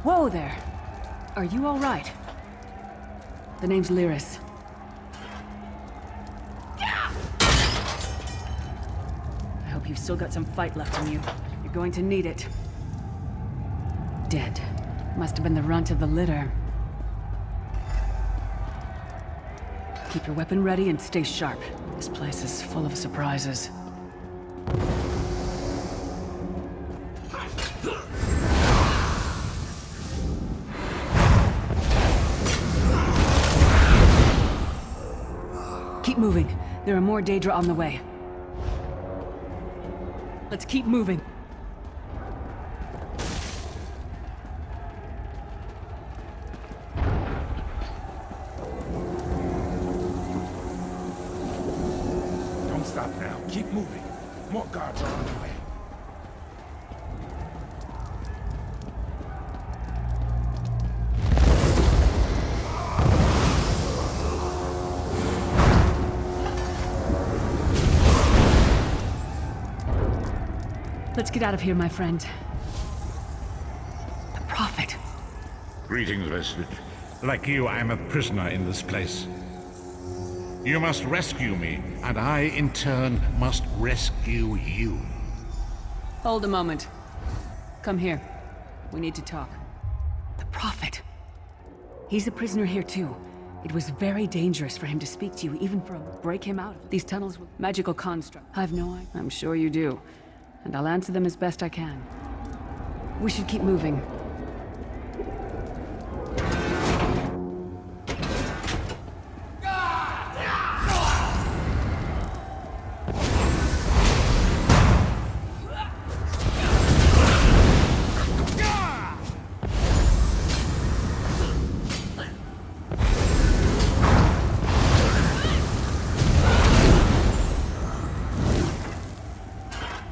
Whoa there! Are you all right? The name's Lyris. I hope you've still got some fight left in you. You're going to need it. Dead. Must have been the runt of the litter. Keep your weapon ready and stay sharp. This place is full of surprises. Keep moving. There are more Daedra on the way. Let's keep moving. Don't stop now. Keep moving. More guards are on the way. Let's get out of here, my friend. The Prophet. Greetings, Vestige. Like you, I'm a prisoner in this place. You must rescue me, and I, in turn, must rescue you. Hold a moment. Come here. We need to talk. The Prophet. He's a prisoner here, too. It was very dangerous for him to speak to you, even for a break him out of these tunnels with magical construct. I've no idea. I'm sure you do. And I'll answer them as best I can. We should keep moving.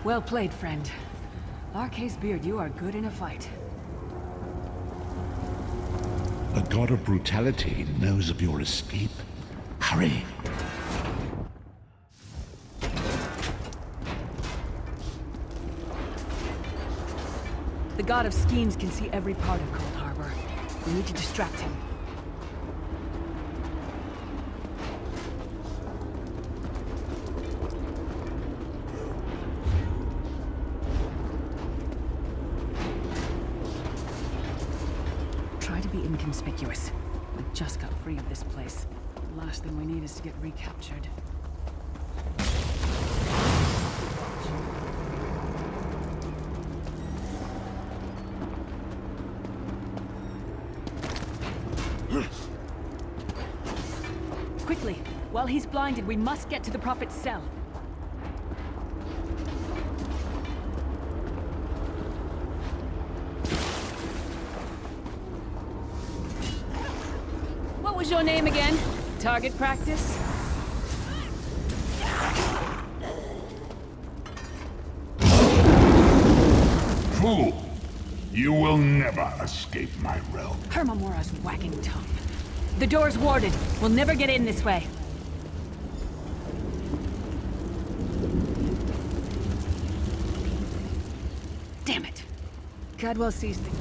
Well played, friend. Arcase Beard, you are good in a fight. The god of brutality knows of your escape. Hurry! The god of schemes can see every part of Cold Harbor. We need to distract him. Try to be inconspicuous. We just got free of this place. The last thing we need is to get recaptured. Quickly! While he's blinded, we must get to the Prophet's cell. What was your name again? Target practice? Fool! You will never escape my realm. Hermamora's whacking tough. The door's warded. We'll never get in this way. Damn it. Cadwell sees things.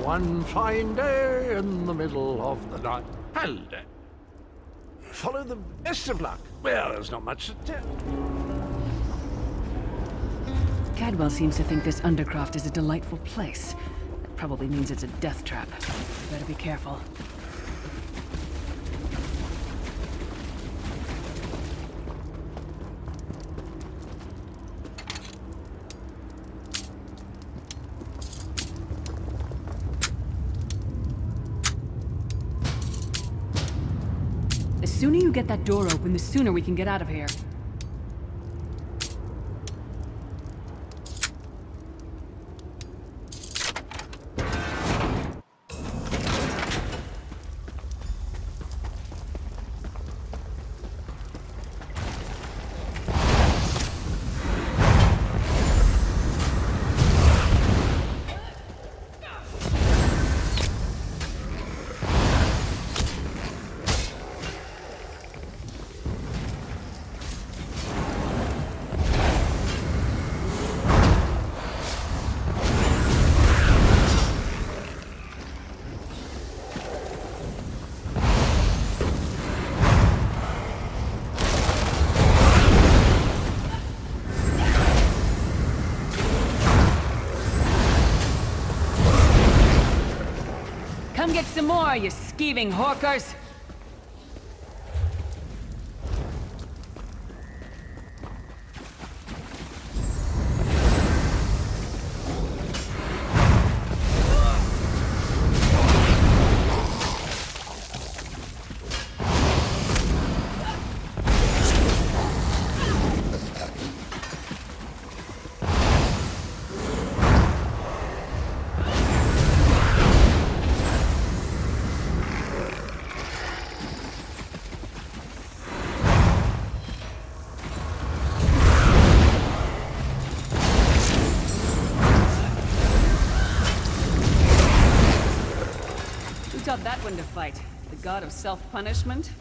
One fine day in the middle of the night. Hello. Follow the best of luck. Well, there's not much to tell. Cadwell seems to think this Undercroft is a delightful place. That probably means it's a death trap. Better be careful. The sooner you get that door open, the sooner we can get out of here. get some more, you skeeving hawkers? Taught that one to fight. The god of self-punishment?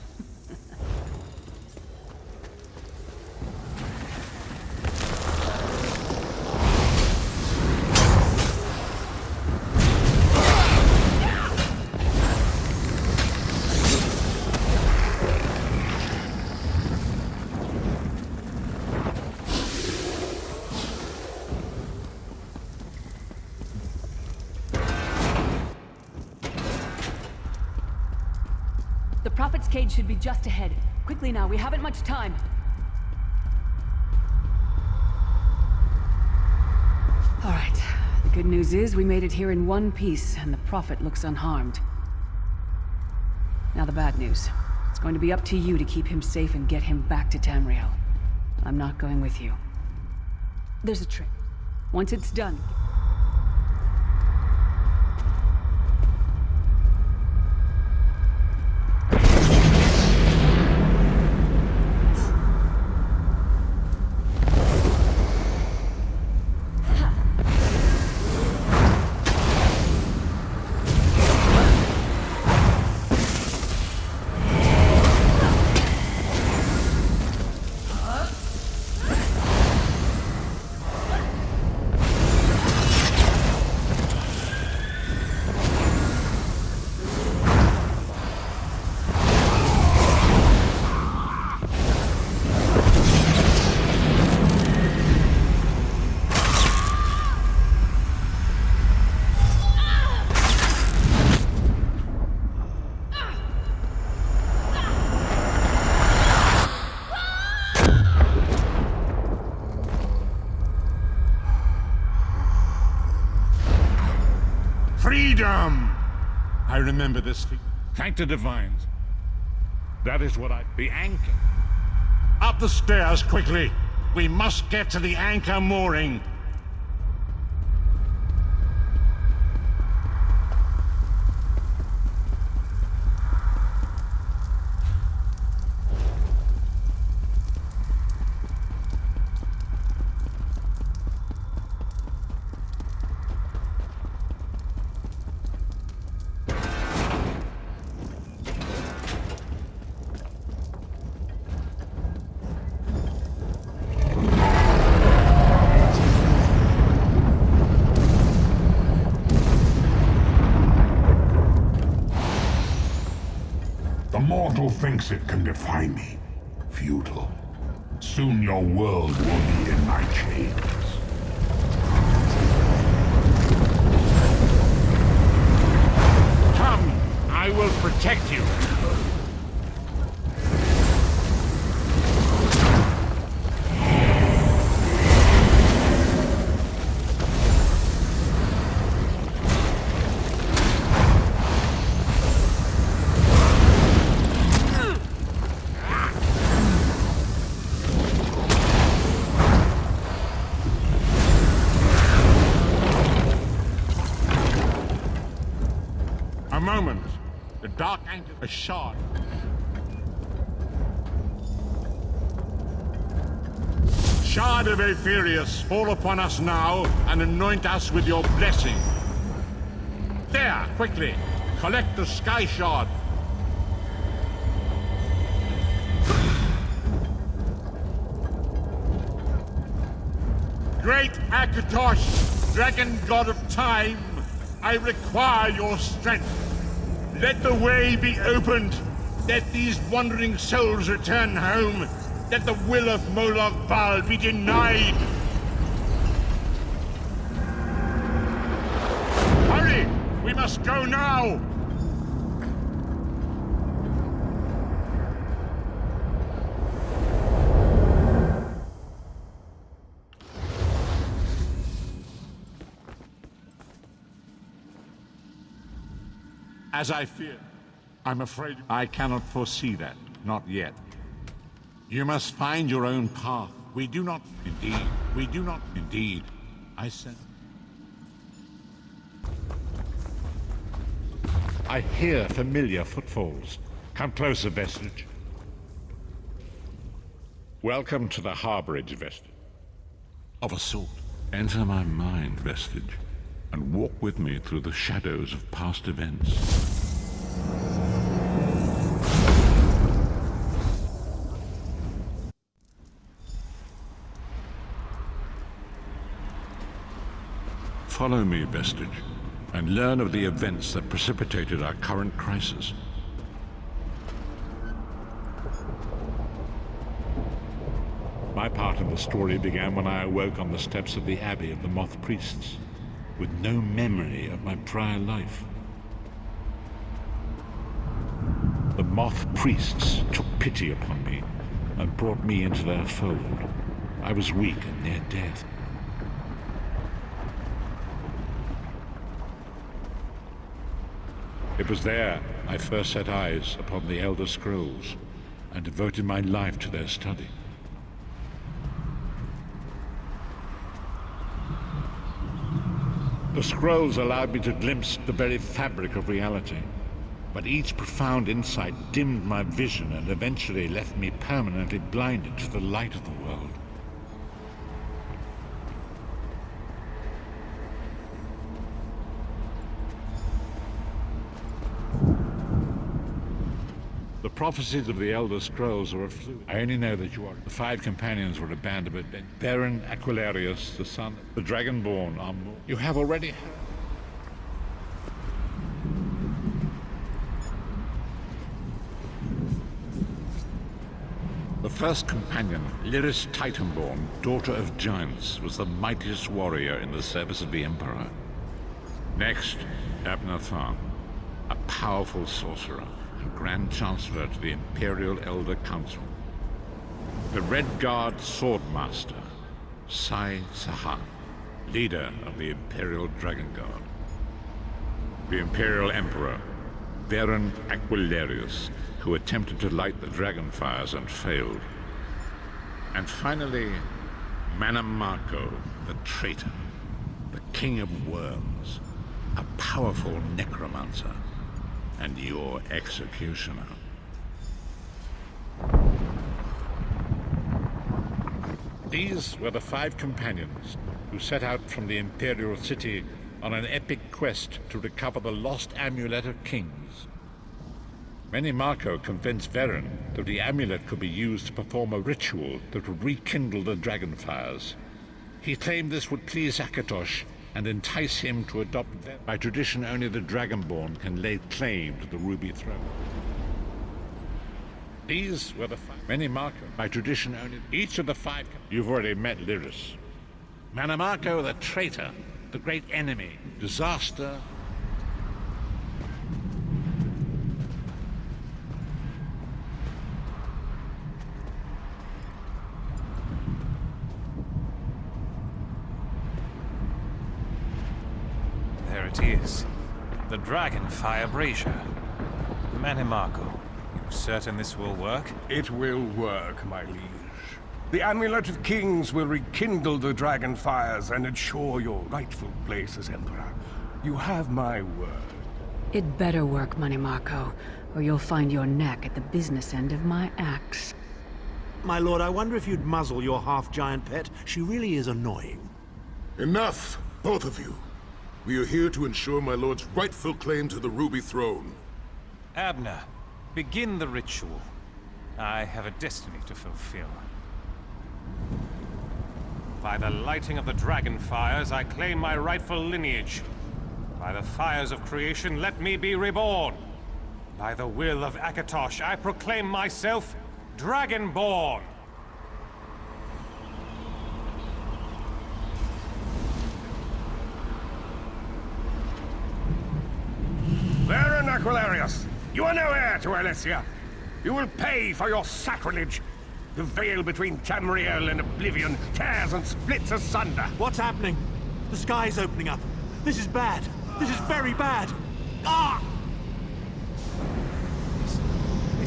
The Prophet's cage should be just ahead. Quickly now, we haven't much time. All right. The good news is we made it here in one piece, and the Prophet looks unharmed. Now the bad news. It's going to be up to you to keep him safe and get him back to Tamriel. I'm not going with you. There's a trick. Once it's done... Freedom! I remember this feat. Thank the divines. That is what the anchor. Up the stairs, quickly! We must get to the anchor mooring. The mortal thinks it can defy me. Futile. Soon your world will be in my chains. Come, I will protect you. A moment. The dark anchor, a shard. Shard of Aetherius, fall upon us now and anoint us with your blessing. There, quickly. Collect the sky shard. Great Akatosh, dragon god of time, I require your strength. Let the way be opened. Let these wandering souls return home. Let the will of Molag be denied. Hurry! We must go now! as I feared. I'm afraid I cannot foresee that, not yet. You must find your own path. We do not, indeed, I said. I hear familiar footfalls. Come closer, Vestige. Welcome to the harborage, Vestige. Of a sort. Enter my mind, Vestige, and walk with me through the shadows of past events. Follow me, Vestige, and learn of the events that precipitated our current crisis. My part of the story began when I awoke on the steps of the Abbey of the Moth Priests, with no memory of my prior life. The Moth Priests took pity upon me and brought me into their fold. I was weak and near death. It was there I first set eyes upon the Elder Scrolls and devoted my life to their study. The scrolls allowed me to glimpse the very fabric of reality, but each profound insight dimmed my vision and eventually left me permanently blinded to the light of the world. The prophecies of the Elder Scrolls are a fluid. I only know that you are. The five companions were a band of adventurers. Baron Aquilarius, the son of the Dragonborn, are more. You have already heard. The first companion, Lyris Titanborn, daughter of giants, was the mightiest warrior in the service of the Emperor. Next, Abnathan, a powerful sorcerer, Grand Chancellor to the Imperial Elder Council. The Red Guard Swordmaster, Sai Sahan, leader of the Imperial Dragon Guard. The Imperial Emperor, Baron Aquilarius, who attempted to light the dragon fires and failed. And finally, Manamako, the traitor, the King of Worms, a powerful necromancer, and your executioner. These were the five companions who set out from the Imperial City on an epic quest to recover the lost Amulet of Kings. Manamako convinced Varen that the amulet could be used to perform a ritual that would rekindle the dragon fires. He claimed this would please Akatosh and entice him to adopt them. By tradition, only the Dragonborn can lay claim to the Ruby Throne. These were the five. Manamako, by tradition, only each of the five. You've already met Lyris. Manamako, the traitor, the great enemy, disaster. There it is. The Dragonfire Brazier. Manamako, you certain this will work? It will work, my liege. The Amulet of Kings will rekindle the dragon fires and ensure your rightful place as Emperor. You have my word. It better work, Manamako, or you'll find your neck at the business end of my axe. My lord, I wonder if you'd muzzle your half-giant pet. She really is annoying. Enough, both of you. We are here to ensure my lord's rightful claim to the Ruby Throne. Abner, begin the ritual. I have a destiny to fulfill. By the lighting of the dragon fires, I claim my rightful lineage. By the fires of creation, let me be reborn. By the will of Akatosh, I proclaim myself Dragonborn. Baron Aquilarius, you are no heir to Alesia. You will pay for your sacrilege. The veil between Tamriel and Oblivion tears and splits asunder. What's happening? The sky's opening up. This is bad. This is very bad. Ah!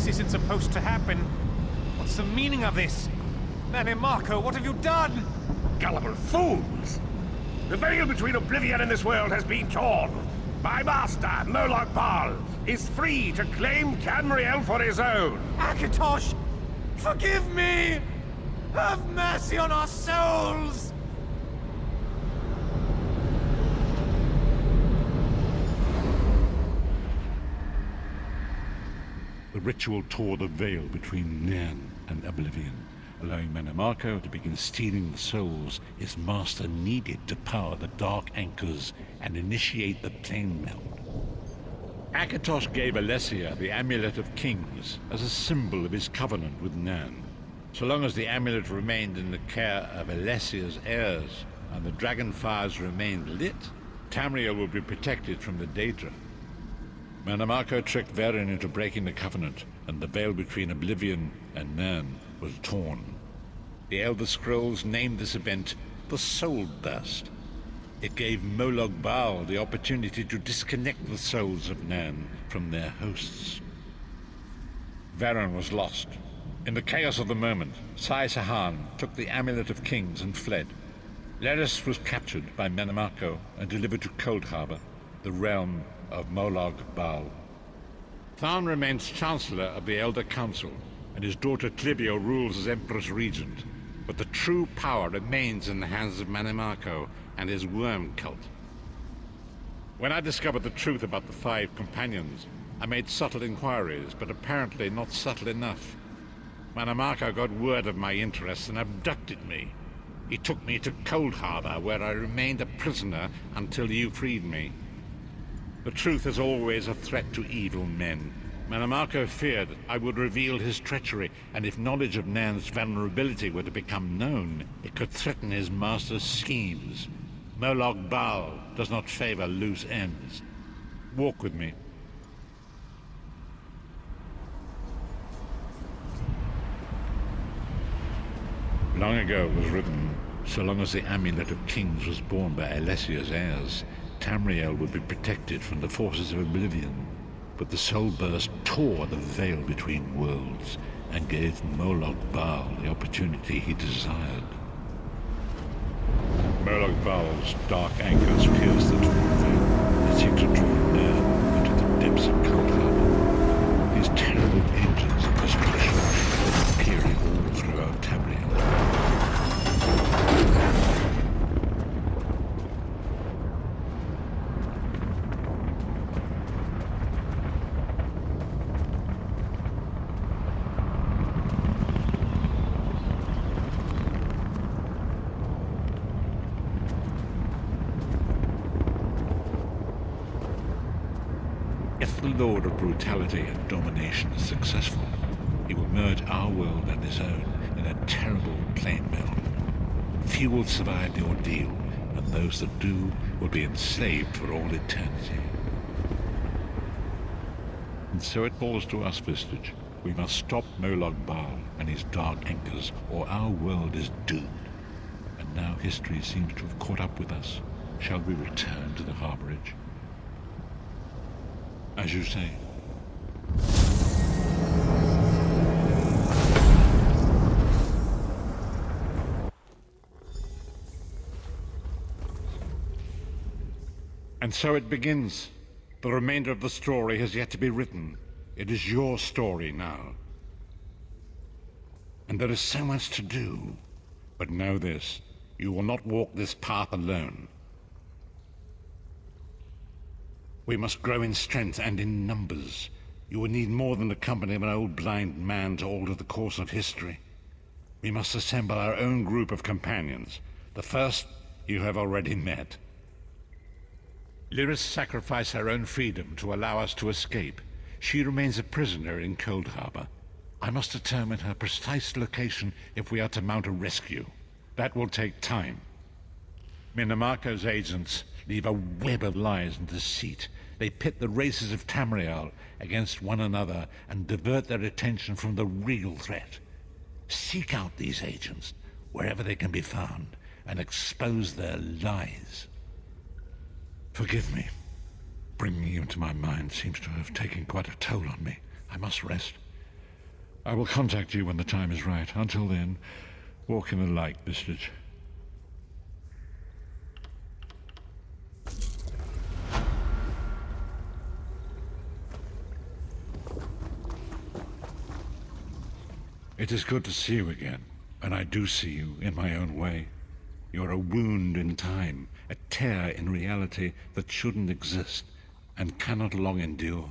isn't supposed to happen. What's the meaning of this? Marco, what have you done? Gullible fools! The veil between oblivion and this world has been torn. My master, Molag Bal, is free to claim Tamriel for his own. Akatosh! Forgive me! Have mercy on our souls! The ritual tore the veil between Nan and oblivion, allowing Marco to begin stealing the souls his master needed to power the dark anchors and initiate the plane meld. Akatosh gave Alessia the Amulet of Kings as a symbol of his covenant with Nan. So long as the amulet remained in the care of Alessia's heirs and the dragon fires remained lit, Tamriel would be protected from the Daedra. Marco tricked Varen into breaking the covenant, and the veil between oblivion and Nan was torn. The Elder Scrolls named this event the Soul Burst. It gave Molag Bal the opportunity to disconnect the souls of Nan from their hosts. Varen was lost. In the chaos of the moment, Sai Sahan took the Amulet of Kings and fled. Leris was captured by Marco and delivered to Cold Harbor, the realm of Molag Bal. Tharn remains Chancellor of the Elder Council, and his daughter Clivio rules as Empress Regent. But the true power remains in the hands of Marco and his worm cult. When I discovered the truth about the 5 companions, I made subtle inquiries, but apparently not subtle enough. Marco got word of my interests and abducted me. He took me to Cold Harbor, where I remained a prisoner until you freed me. The truth is always a threat to evil men. Marco feared I would reveal his treachery, and if knowledge of Nan's vulnerability were to become known, it could threaten his master's schemes. Molag Bal does not favor loose ends. Walk with me. Long ago it was written, so long as the Amulet of Kings was borne by Alessia's heirs, Tamriel would be protected from the forces of oblivion. But the Soul Burst tore the veil between worlds and gave Molag Bal the opportunity he desired. Molag Bal's dark anchors pierced the torn veil and seemed to draw Nan into the depths of Cold Harbor. These terrible engines of destruction were appearing all throughout Tamriel. If the Lord of Brutality and Domination is successful, he will merge our world and his own in a terrible plane meld. Few will survive the ordeal, and those that do will be enslaved for all eternity. And so it falls to us, Vistage. We must stop Molag Bal and his dark anchors, or our world is doomed. And now history seems to have caught up with us. Shall we return to the harborage? As you say. And so it begins. The remainder of the story has yet to be written. It is your story now. And there is so much to do. But know this, you will not walk this path alone. We must grow in strength and in numbers. You will need more than the company of an old blind man to alter the course of history. We must assemble our own group of companions. The first you have already met. Lyris sacrificed her own freedom to allow us to escape. She remains a prisoner in Cold Harbor. I must determine her precise location if we are to mount a rescue. That will take time. Marco's agents leave a web of lies and deceit. They pit the races of Tamriel against one another and divert their attention from the real threat. Seek out these agents wherever they can be found and expose their lies. Forgive me. Bringing you into my mind seems to have taken quite a toll on me. I must rest. I will contact you when the time is right. Until then, walk in the light, Bistich. It is good to see you again, and I do see you in my own way. You're a wound in time, a tear in reality that shouldn't exist and cannot long endure.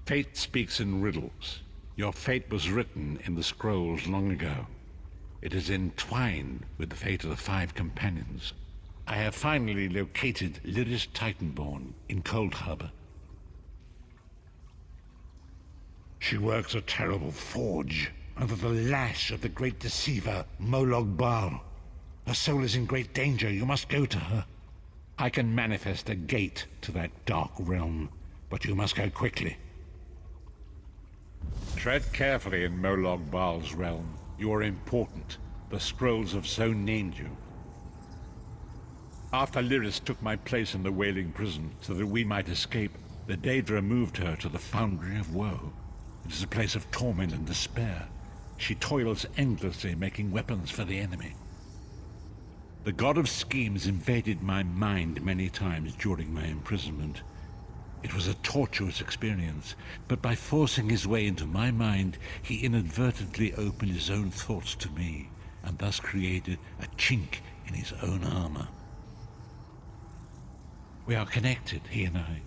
Fate speaks in riddles. Your fate was written in the scrolls long ago. It is entwined with the fate of the 5 companions. I have finally located Lyris Titanborn in Cold Harbor. She works a terrible forge under the lash of the great deceiver, Molag. Her soul is in great danger. You must go to her. I can manifest a gate to that dark realm, but you must go quickly. Tread carefully in Molag realm. You are important. The scrolls have so named you. After Lyris took my place in the Wailing Prison so that we might escape, the Daedra moved her to the Foundry of Woe. It is a place of torment and despair. She toils endlessly making weapons for the enemy. The God of Schemes invaded my mind many times during my imprisonment. It was a tortuous experience, but by forcing his way into my mind, he inadvertently opened his own thoughts to me, and thus created a chink in his own armor. We are connected, he and I.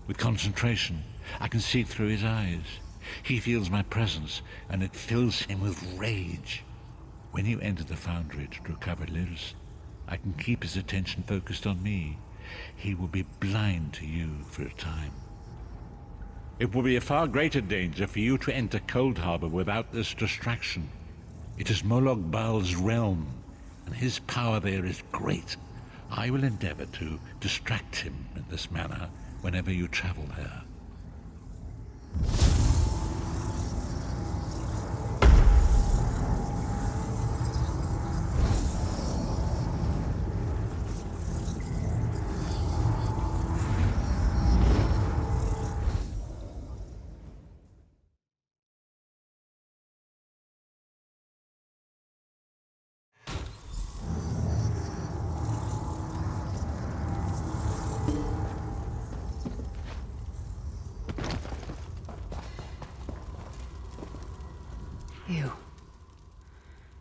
With concentration, I can see through his eyes. He feels my presence, and it fills him with rage. When you enter the Foundry to recover Lyris, I can keep his attention focused on me. He will be blind to you for a time. It will be a far greater danger for you to enter Cold Harbor without this distraction. It is Molag realm, and his power there is great. I will endeavor to distract him in this manner whenever you travel there.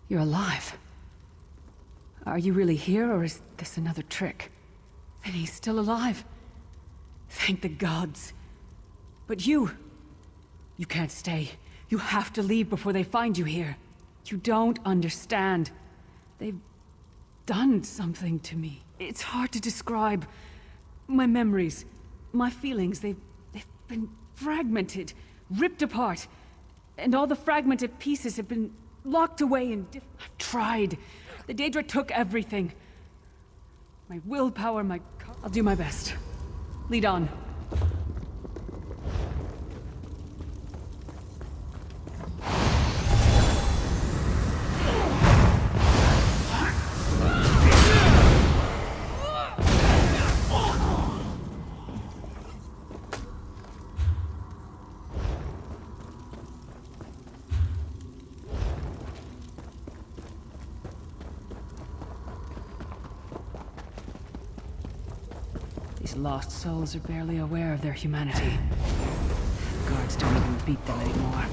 You're alive. Are you really here, or is this another trick? And he's still alive. Thank the gods. But you can't stay. You have to leave before they find you here. You don't understand. They've done something to me. It's hard to describe. My memories, my feelings, they've been fragmented, ripped apart. And all the fragmented pieces have been locked away in I've tried. The Daedra took everything. My willpower, I'll do my best. Lead on. Lost souls are barely aware of their humanity. The guards don't even beat them anymore.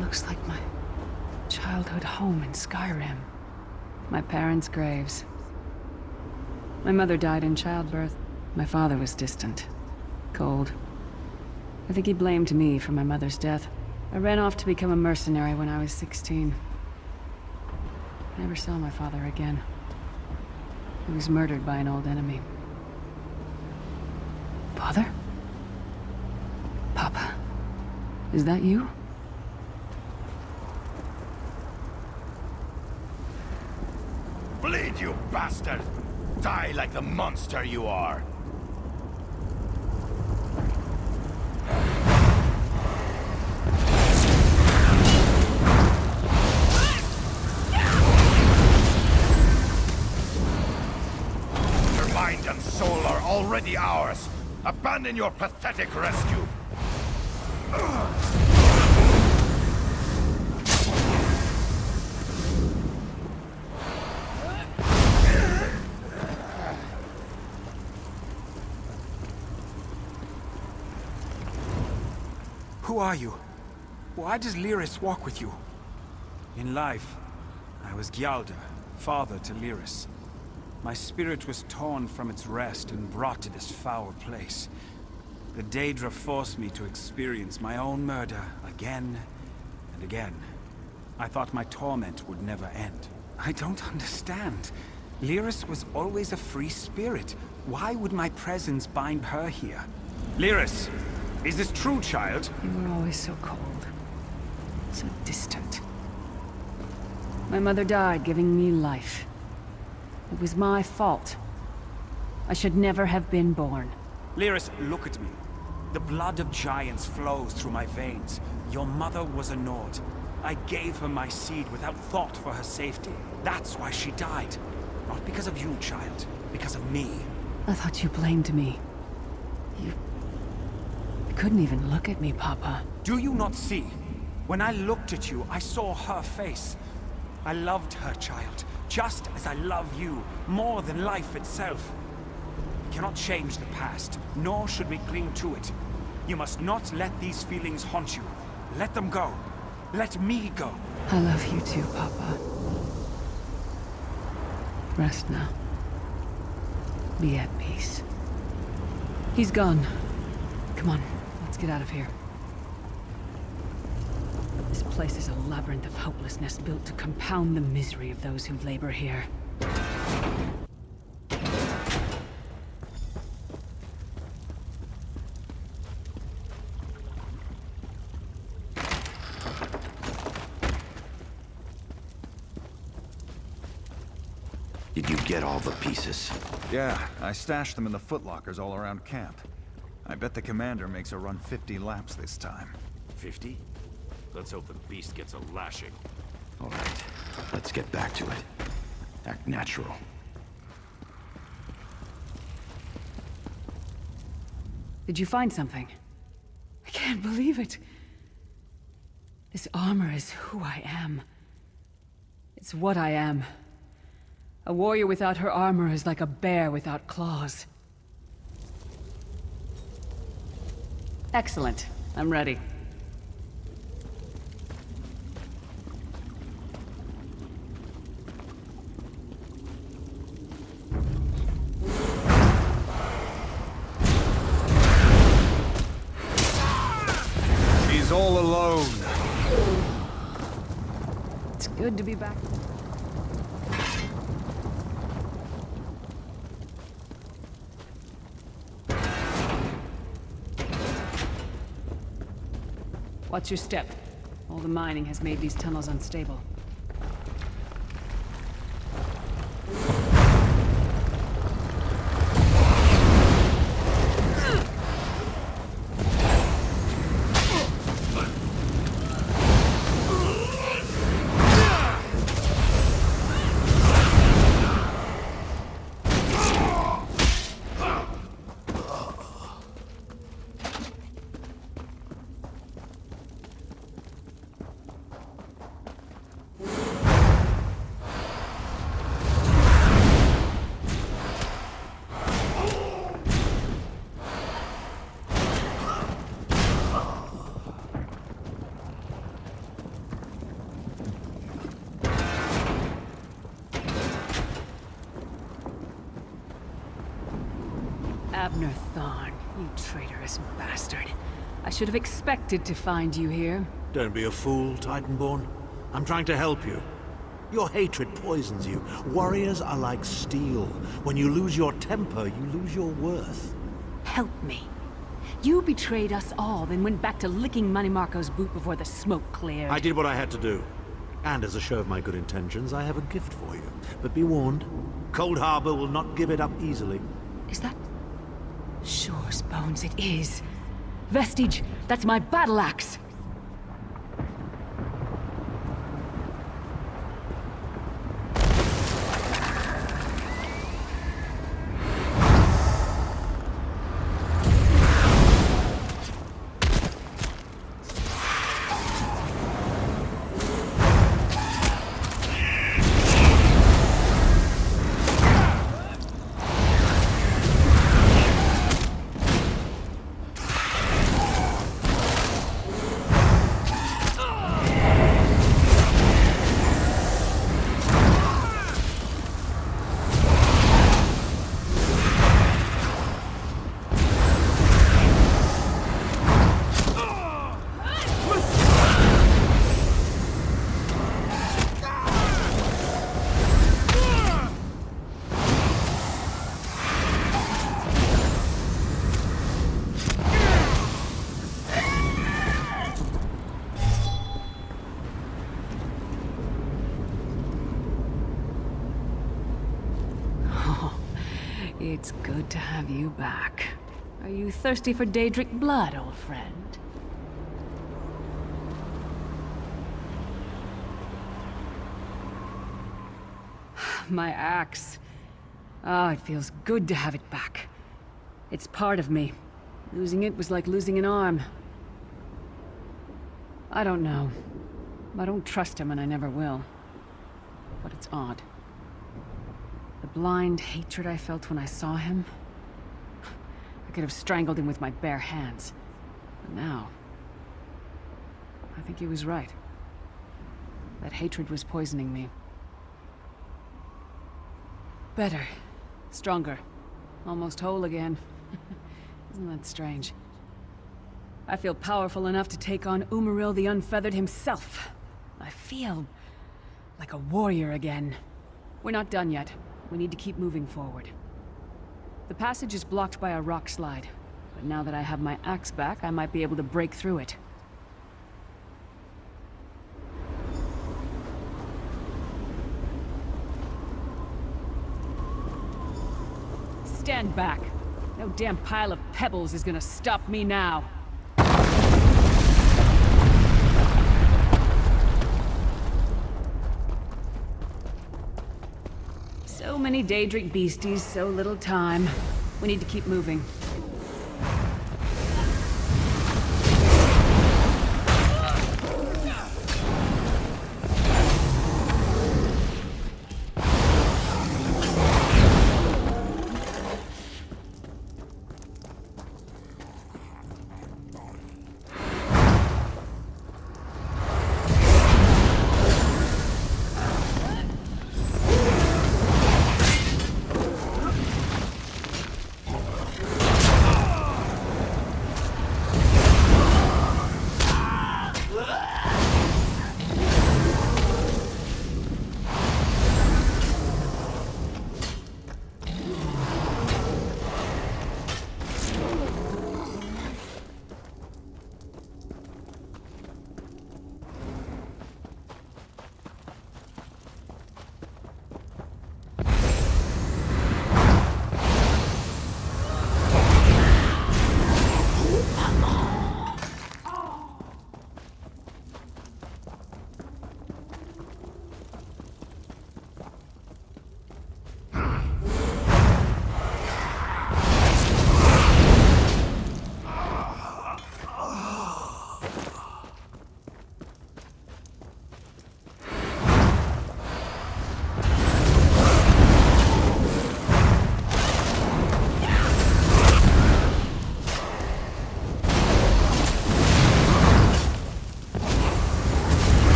Looks like my childhood home in Skyrim. My parents' graves. My mother died in childbirth. My father was distant. Cold. I think he blamed me for my mother's death. I ran off to become a mercenary when I was 16. I never saw my father again. He was murdered by an old enemy. Father? Is that you? Bleed, you bastard! Die like the monster you are! Your mind and soul are already ours. Abandon your pathetic rescue. Who are you? Why does Lyris walk with you? In life, I was Gyalda, father to Lyris. My spirit was torn from its rest and brought to this foul place. The Daedra forced me to experience my own murder again and again. I thought my torment would never end. I don't understand. Lyris was always a free spirit. Why would my presence bind her here? Lyris! Is this true, child? You were always so cold. So distant. My mother died giving me life. It was my fault. I should never have been born. Lyris, look at me. The blood of giants flows through my veins. Your mother was a Nord. I gave her my seed without thought for her safety. That's why she died. Not because of you, child. Because of me. I thought you blamed me. You couldn't even look at me, Papa. Do you not see? When I looked at you, I saw her face. I loved her, child, just as I love you, more than life itself. We cannot change the past, nor should we cling to it. You must not let these feelings haunt you. Let them go. Let me go. I love you too, Papa. Rest now. Be at peace. He's gone. Come on. Let's get out of here. This place is a labyrinth of hopelessness built to compound the misery of those who labor here. Did you get all the pieces? Yeah, I stashed them in the footlockers all around camp. I bet the commander makes her run 50 laps this time. 50? Let's hope the beast gets a lashing. All right, let's get back to it. Act natural. Did you find something? I can't believe it. This armor is who I am. It's what I am. A warrior without her armor is like a bear without claws. Excellent. I'm ready. She's all alone. It's good to be back. Watch your step. All the mining has made these tunnels unstable. Abner Thorn, you traitorous bastard. I should have expected to find you here. Don't be a fool, Titanborn. I'm trying to help you. Your hatred poisons you. Warriors are like steel. When you lose your temper, you lose your worth. Help me. You betrayed us all, then went back to licking Manny Marco's boot before the smoke cleared. I did what I had to do. And as a show of my good intentions, I have a gift for you. But be warned, Cold Harbor will not give it up easily. Is that... Sure as bones it is. Vestige, that's my battle axe! It's good to have you back. Are you thirsty for Daedric blood, old friend? My axe. Oh, it feels good to have it back. It's part of me. Losing it was like losing an arm. I don't know. I don't trust him, and I never will. But it's odd. The blind hatred I felt when I saw him... I could have strangled him with my bare hands. But now... I think he was right. That hatred was poisoning me. Better. Stronger. Almost whole again. Isn't that strange? I feel powerful enough to take on Umaril the Unfeathered himself. I feel... like a warrior again. We're not done yet. We need to keep moving forward. The passage is blocked by a rock slide, but now that I have my axe back, I might be able to break through it. Stand back. No damn pile of pebbles is gonna stop me now. So many Daedric beasties, so little time. We need to keep moving.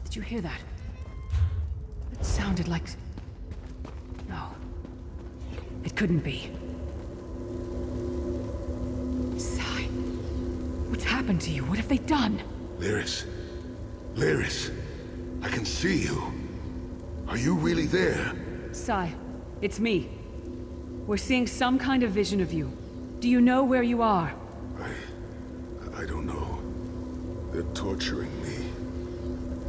Did you hear that? It sounded like... No. It couldn't be. Sai, what's happened to you? What have they done? Lyris. Lyris. I can see you. Are you really there? Sai, it's me. We're seeing some kind of vision of you. Do you know where you are? I don't know. They're torturing me.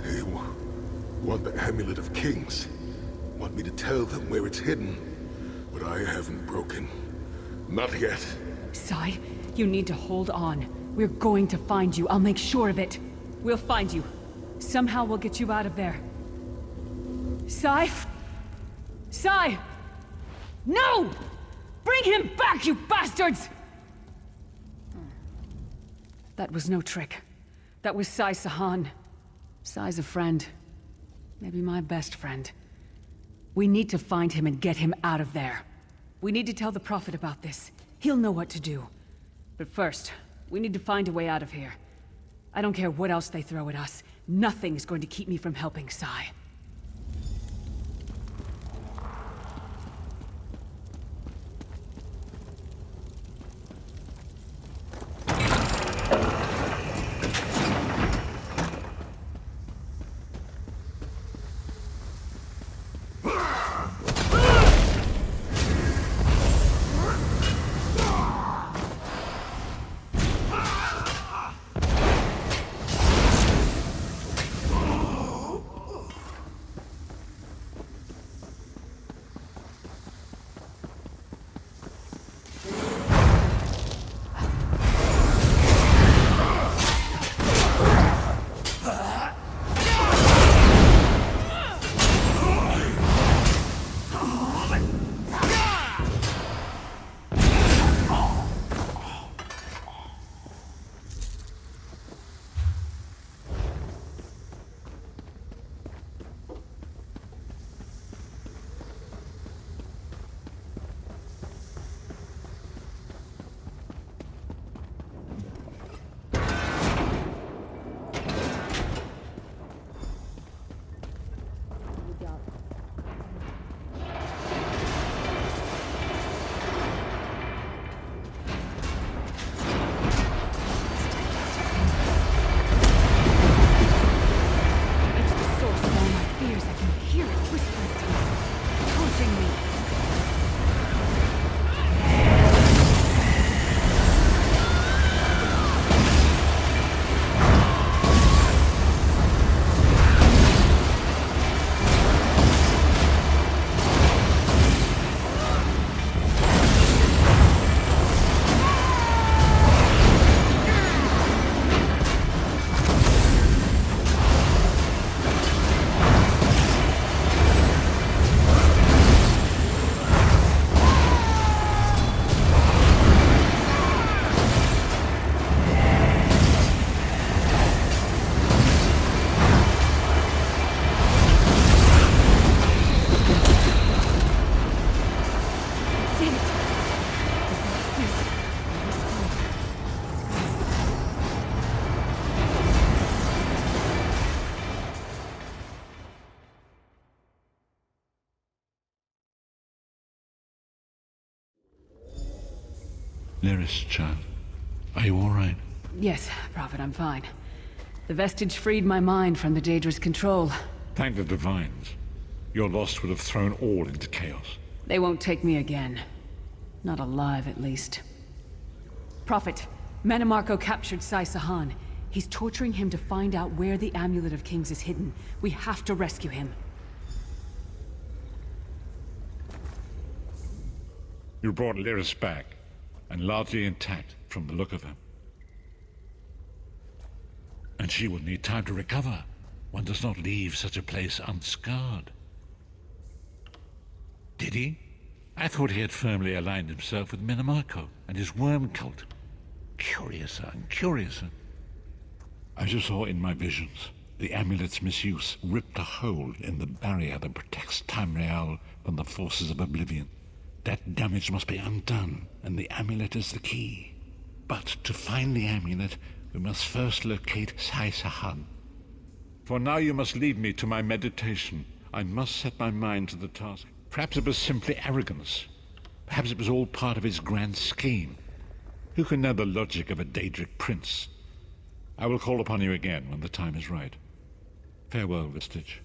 They want the Amulet of Kings. Want me to tell them where it's hidden. But I haven't broken. Not yet. Sai, you need to hold on. We're going to find you. I'll make sure of it. We'll find you. Somehow we'll get you out of there. Sai? Sai! No! Bring him back, you bastards! That was no trick. That was Sai Sahan. Sai's a friend. Maybe my best friend. We need to find him and get him out of there. We need to tell the Prophet about this. He'll know what to do. But first, we need to find a way out of here. I don't care what else they throw at us. Nothing's going to keep me from helping Sai. Lyris, child. Are you all right? Yes, Prophet, I'm fine. The vestige freed my mind from the Daedra's control. Thank the Divines. Your loss would have thrown all into chaos. They won't take me again. Not alive, at least. Prophet, Mannimarco captured Sai Sahan. He's torturing him to find out where the Amulet of Kings is hidden. We have to rescue him. You brought Lyris back, and largely intact from the look of her. And she will need time to recover. One does not leave such a place unscarred. Did he? I thought he had firmly aligned himself with Mannimarco and his worm cult. Curiouser and curiouser. As you saw in my visions, the amulet's misuse ripped a hole in the barrier that protects Tamriel from the forces of oblivion. That damage must be undone, and the amulet is the key. But to find the amulet, we must first locate Sai Sahan. For now you must lead me to my meditation. I must set my mind to the task. Perhaps it was simply arrogance. Perhaps it was all part of his grand scheme. Who can know the logic of a Daedric prince? I will call upon you again when the time is right. Farewell, Vestige.